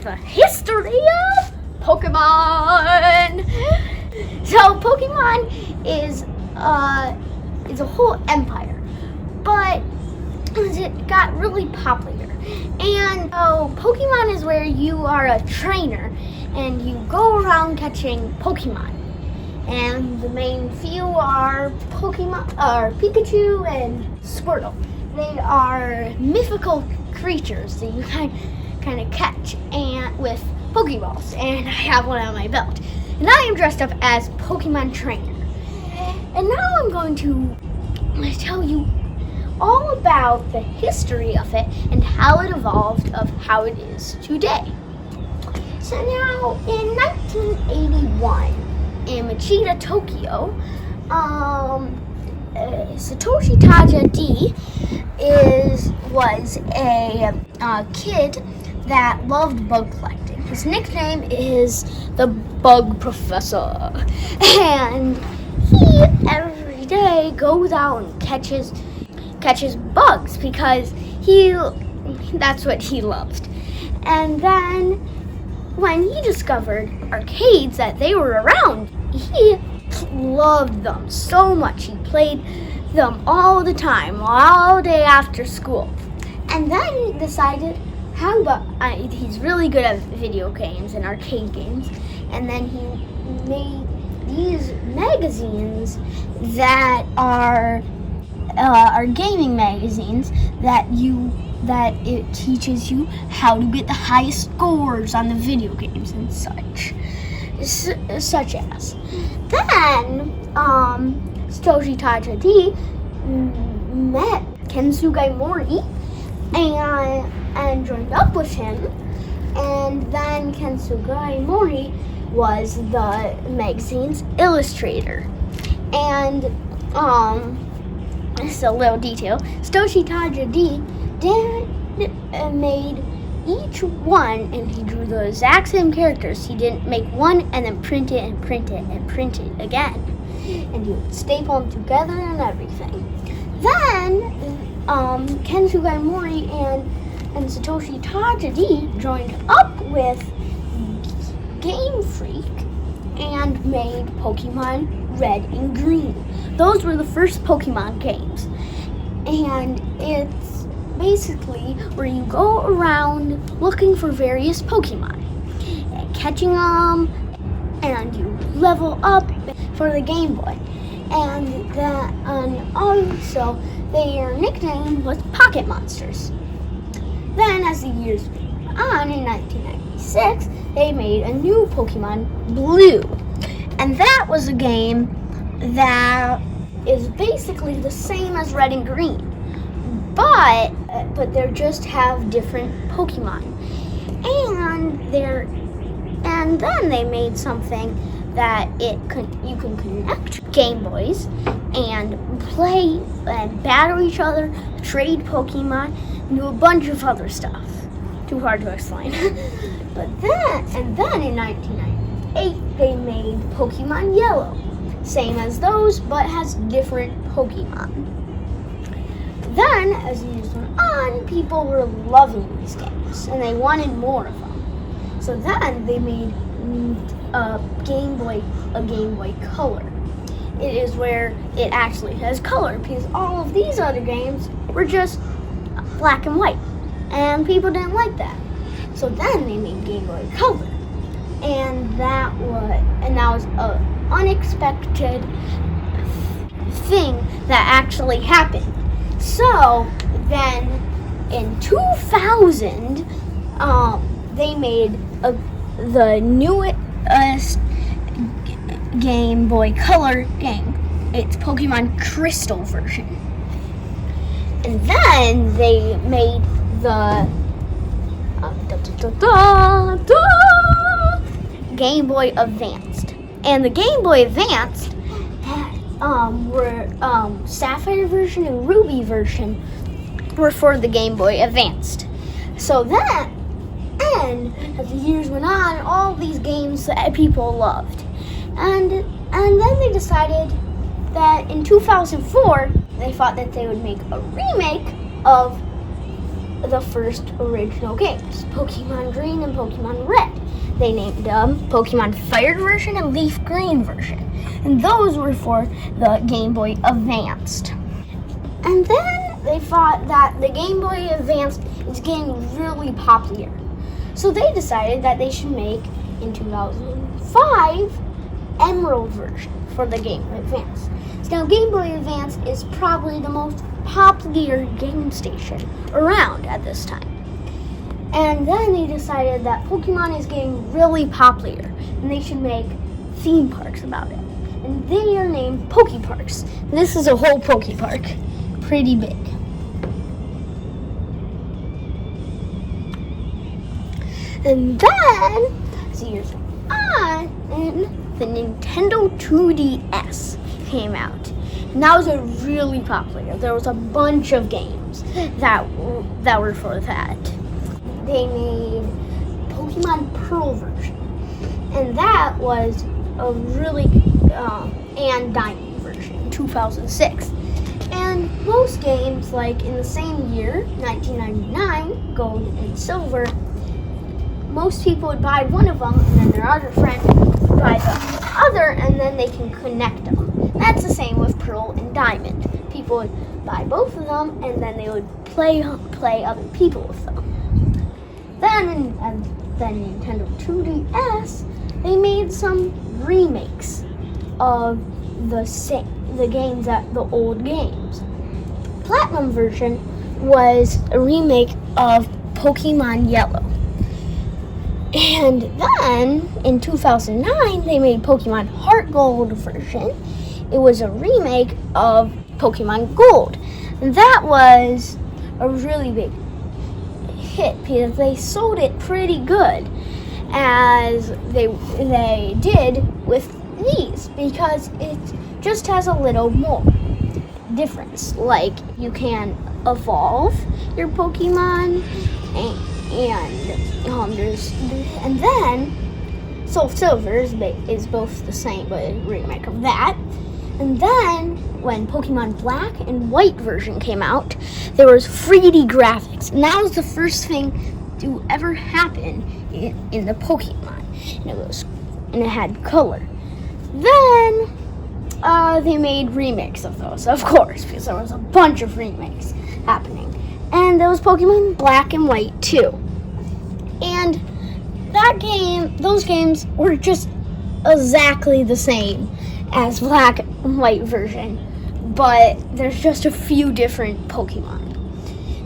the history of Pokemon. So Pokemon is a whole empire, but it got really popular. And so Pokemon is where you are a trainer and you go around catching Pokemon. And the main few are Pikachu and Squirtle. They are mythical creatures that you kind of catch and with Pokeballs. And I have one on my belt. And I am dressed up as Pokemon Trainer. And now I'm going to tell you all about the history of it and how it evolved of how it is today. So now in 1981 in Machida, Tokyo, Satoshi Tajiri was a kid that loved bug collecting. His nickname is the Bug Professor, and he every day goes out and catches bugs because that's what he loved. And then when he discovered arcades that they were around, he loved them so much. He played them all the time, all day after school. And then he decided, how about he's really good at video games and arcade games. And then he made these magazines that are gaming magazines that it teaches you how to get the highest scores on the video games and such as. Then Satoshi Tajiri met Kensugai Mori and joined up with him, and then Kensugai Mori was the magazine's illustrator. And just a little detail, Satoshi Tajiri made each one, and he drew the exact same characters. He didn't make one and then print it and print it and print it again, and he would staple them together and everything. Then Kensugai Mori and Satoshi Tajiri joined up with Game Freak and made Pokemon Red and Green. Those were the first Pokemon games, and it's basically where you go around looking for various Pokemon and catching them, and you level up for the Game Boy. And also their nickname was Pocket Monsters. Then as the years went on, in 1996, they made a new Pokemon Blue. And that was a game that is basically the same as Red and Green, but they just have different Pokemon. And then they made something that you can connect Game Boys and play and battle each other, trade Pokemon, and do a bunch of other stuff. Too hard to explain. But then in 1998, they made Pokemon Yellow. Same as those, but has different Pokemon. Then, as the years went on, people were loving these games, and they wanted more of them. So then they made a Game Boy Color. It is where it actually has color, because all of these other games were just black and white, and people didn't like that. So then they made Game Boy Color, and that was an unexpected thing that actually happened. So then in 2000, they made the newest Game Boy Color game. It's Pokemon Crystal version. And then they made the Game Boy Advanced. And the Game Boy Advanced were Sapphire version and Ruby version were for the Game Boy Advanced. So then, as the years went on, all these games that people loved. And then they decided that in 2004, they thought that they would make a remake of the first original games, Pokemon Green and Pokemon Red. They named them Pokemon Fire version and Leaf Green version. And those were for the Game Boy Advanced. And then they thought that the Game Boy Advanced is getting really popular. So they decided that they should make, in 2005, Emerald version for the Game Boy Advance. So now Game Boy Advance is probably the most popular game station around at this time. And then they decided that Pokemon is getting really popular and they should make theme parks about it. And they are named Poke Parks. This is a whole Poke Park, pretty big. And then, as the years went on, the Nintendo 2DS came out. And that was a really popular. There was a bunch of games that were for that. They made Pokemon Pearl version, and that was a really and Diamond version, 2006. And most games, like in the same year, 1999, Gold and Silver, most people would buy one of them, and then their other friend would buy the other, and then they can connect them. That's the same with Pearl and Diamond. People would buy both of them, and then they would play other people with them. Then Nintendo 2DS, they made some remakes of the games, the old games. Platinum version was a remake of Pokemon Yellow. And then in 2009, they made Pokemon Heart Gold version. It was a remake of Pokemon Gold. And that was a really big hit because they sold it pretty good, as they did with these, because it just has a little more difference. Like, you can evolve your Pokemon, and then Soul Silver is both the same, but a remake of that. And then when Pokemon Black and White version came out, there was 3D graphics, and that was the first thing to ever happen in the Pokemon. And it had color. Then they made remakes of those, of course, because there was a bunch of remakes happening. And there was Pokemon Black and White too. And those games were just exactly the same as Black and White version, but there's just a few different Pokemon.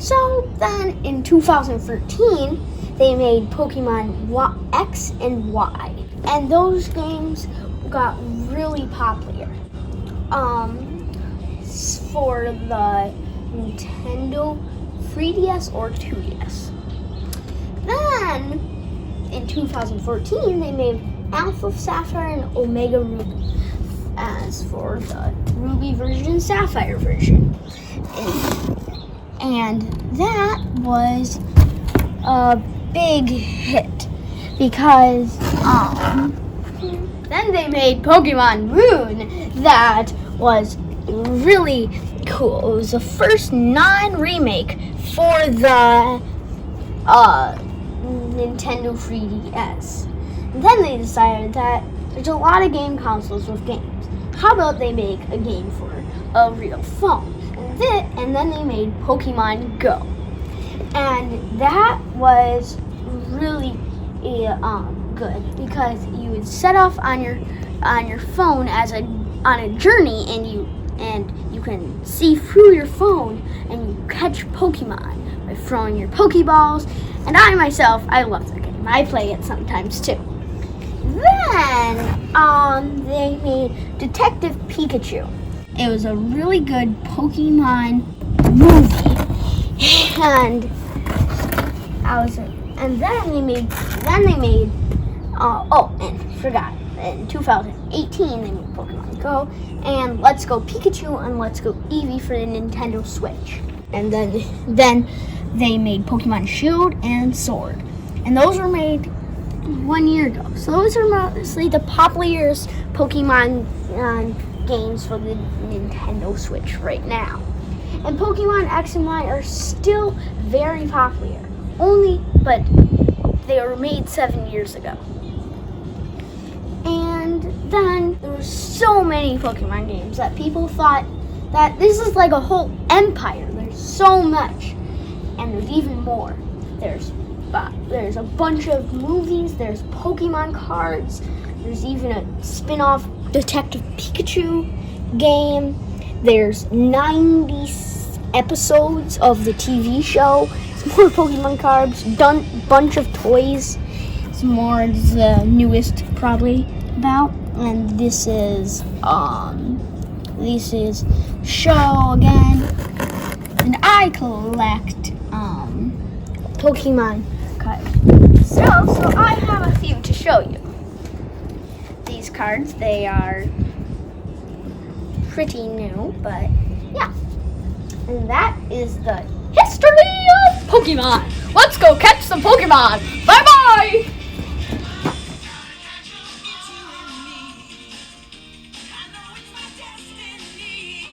So then in 2013, they made Pokemon X and Y, and those games got really popular for the Nintendo 3DS or 2DS. Then in 2014, they made Alpha Sapphire and Omega Ruby as for the Ruby version, Sapphire version. And that was a big hit because then they made Pokemon Moon that was really cool. It was the first non-remake for the Nintendo 3DS. And then they decided that there's a lot of game consoles with games. How about they make a game for a real phone? And then they made Pokemon Go. And that was really good because you would set off on your phone on a journey, and you can see through your phone and you catch Pokemon by throwing your Pokeballs. And I myself, I love the game. I play it sometimes too. Then they made Detective Pikachu. It was a really good Pokemon movie, and in 2018 they made Pokemon Go and Let's Go Pikachu and Let's Go Eevee for the Nintendo Switch. And then they made Pokemon Shield and Sword, and those were made 1 year ago. So those are mostly the popularest Pokemon games for the Nintendo Switch right now. And Pokemon X and Y are still very popular. But they were made 7 years ago. And then there were so many Pokemon games that people thought that this is like a whole empire. There's so much, and there's even more. There's a bunch of movies. There's Pokemon cards. There's even a spin-off Detective Pikachu game. There's 90 episodes of the TV show. Some more Pokemon cards. Bunch of toys. Some more is the newest probably about. And this is show again. And I collect Pokemon cards. So I have a few to show you. These cards, they are pretty new, but yeah. And that is the history of Pokemon. Let's go catch some Pokemon.